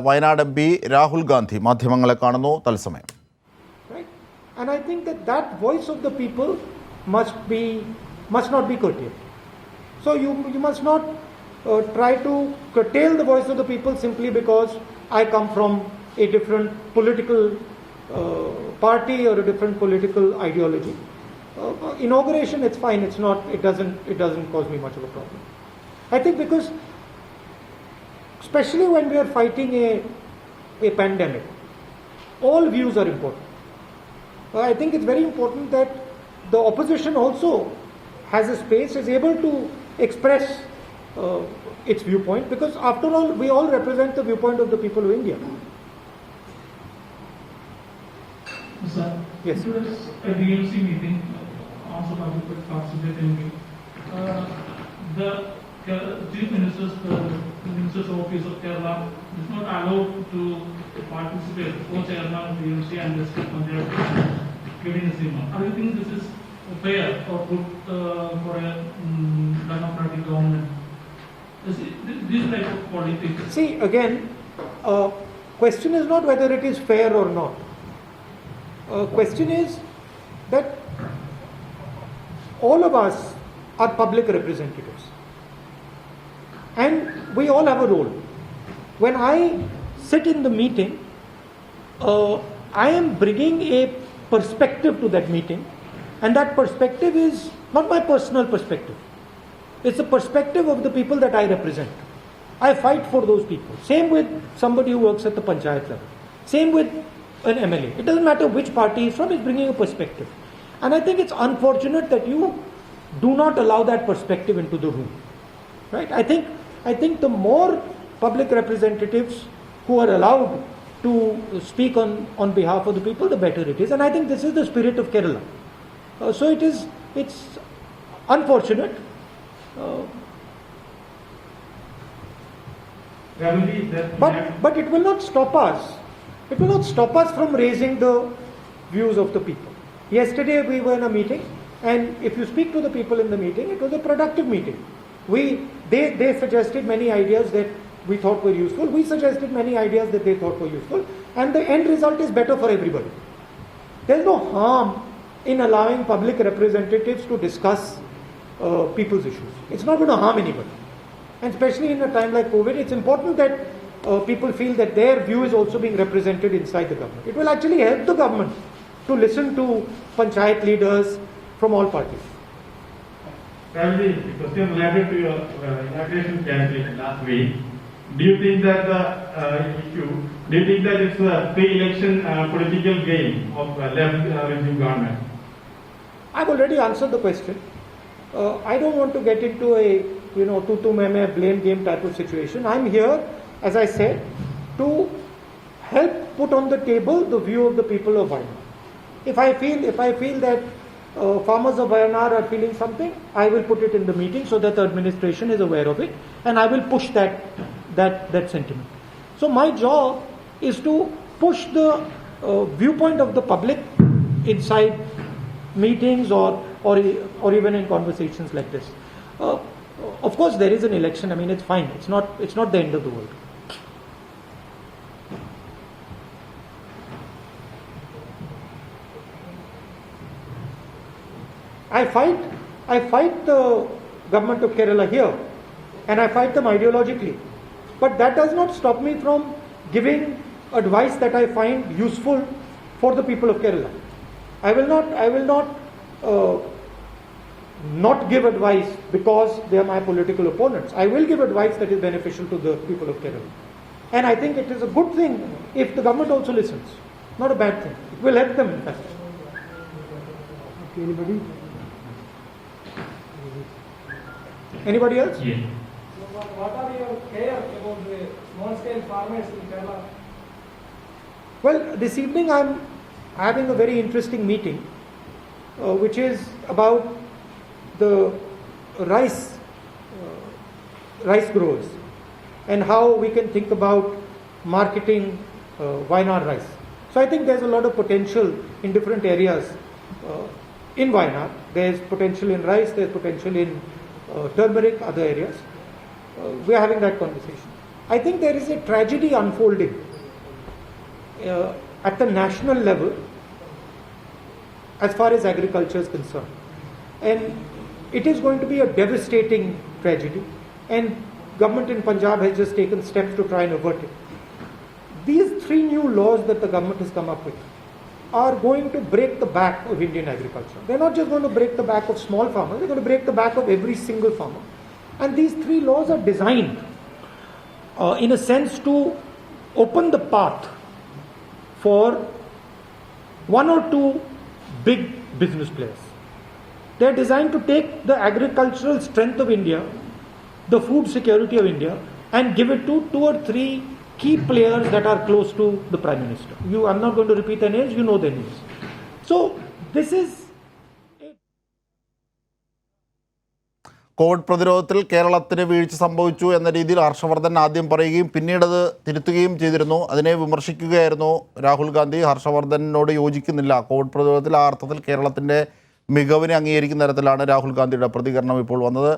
Wayanad MP Rahul Gandhi മാധ്യമങ്ങളെ കാണുന്നു തത്സമയം. And I think that voice of the people must not be curtailed. So you must not try to curtail the voice of the people simply because I come from a different political party or a different political ideology. Inauguration, it's fine. It doesn't cause me much of a problem. I think because especially when we are fighting a pandemic, all views are important. I think it's very important that the opposition also has a space, is able to express its viewpoint, because after all, we all represent the viewpoint of the people of India. Sir, yes. It was a DMC meeting, also public participating meeting. The Chief Minister's Office of Kerala is not allowed to participate. Co-chairman of DMC and District Panchayat giving a signal. Do you think this is fair or good for a democratic government? This type of politics. See, again, question is not whether it is fair or not. Question is that all of us are public representatives, and we all have a role. When I sit in the meeting, I am bringing a perspective to that meeting, and that perspective is not my personal perspective. It's the perspective of the people that I represent. I fight for those people. Same with somebody who works at the panchayat level. Same with an MLA. It doesn't matter which party he's from, he's bringing a perspective. And I think it's unfortunate that you do not allow that perspective into the room. Right? I think the more public representatives who are allowed to speak on behalf of the people, the better it is. And I think this is the spirit of Kerala. So it's unfortunate. But it will not stop us. It will not stop us from raising the views of the people. Yesterday we were in a meeting, and if you speak to the people in the meeting, it was a productive meeting. They suggested many ideas that we thought were useful. We suggested many ideas that they thought were useful, and the end result is better for everybody. There is no harm in allowing public representatives to discuss people's issues. It's not going to harm anybody. And especially in a time like COVID, it's important that people feel that their view is also being represented inside the government. It will actually help the government to listen to panchayat leaders from all parties. Probably the question related to your inauguration campaign last week. Do you think that it's a pre-election political game of left regime government? I've already answered the question. I don't want to get into a tu main blame game type of situation. I'm here, as I said, to help put on the table the view of the people of Wayanad. If I feel that farmers of Wayanad are feeling something, I will put it in the meeting so that the administration is aware of it, and I will push that sentiment. So my job is to push the viewpoint of the public inside meetings or even in conversations like this. Of course, there is an election. I mean, it's fine. It's not the end of the world. I fight the government of Kerala here, and I fight them ideologically. But that does not stop me from giving advice that I find useful for the people of Kerala. I will not give advice because they are my political opponents. I will give advice that is beneficial to the people of Kerala. And I think it is a good thing if the government also listens. Not a bad thing. It will help them, in fact. Okay, anybody else? Yeah. What are your cares about the small-scale farmers in Kerala? Well, this evening I'm having a very interesting meeting, which is about the rice growers and how we can think about marketing Wayanad rice. So I think there's a lot of potential in different areas in Wayanad. There's potential in rice, there's potential in turmeric, other areas. We're having that conversation. I think there is a tragedy unfolding at the national level as far as agriculture is concerned. And it is going to be a devastating tragedy. And government in Punjab has just taken steps to try and avert it. These 3 new laws that the government has come up with are going to break the back of Indian agriculture. They're not just going to break the back of small farmers, they're going to break the back of every single farmer. And these 3 laws are designed in a sense to open the path for 1 or 2 big business players. They're designed to take the agricultural strength of India, the food security of India, and give it to 2 or 3 key players that are close to the Prime Minister. I'm not going to repeat their names, you know their names. So, this is Covid പ്രതിരോധത്തിൽ കേരളത്തിന് വീഴ്ച സംഭവിച്ചു എന്ന രീതിയിൽ ഹർഷവർദ്ധൻ ആദ്യം പറയുകയും പിന്നീടത് തിരുത്തുകയും ചെയ്തിരുന്നു. അതിനെ വിമർശിക്കുകയായിരുന്നു രാഹുൽ ഗാന്ധി. ഹർഷവർദ്ധനോട് യോജിക്കുന്നില്ല. കോവിഡ് പ്രതിരോധത്തിൽ ആ അർത്ഥത്തിൽ കേരളത്തിൻ്റെ മികവിനെ അംഗീകരിക്കുന്ന തരത്തിലാണ് രാഹുൽ ഗാന്ധിയുടെ പ്രതികരണം ഇപ്പോൾ വന്നത്.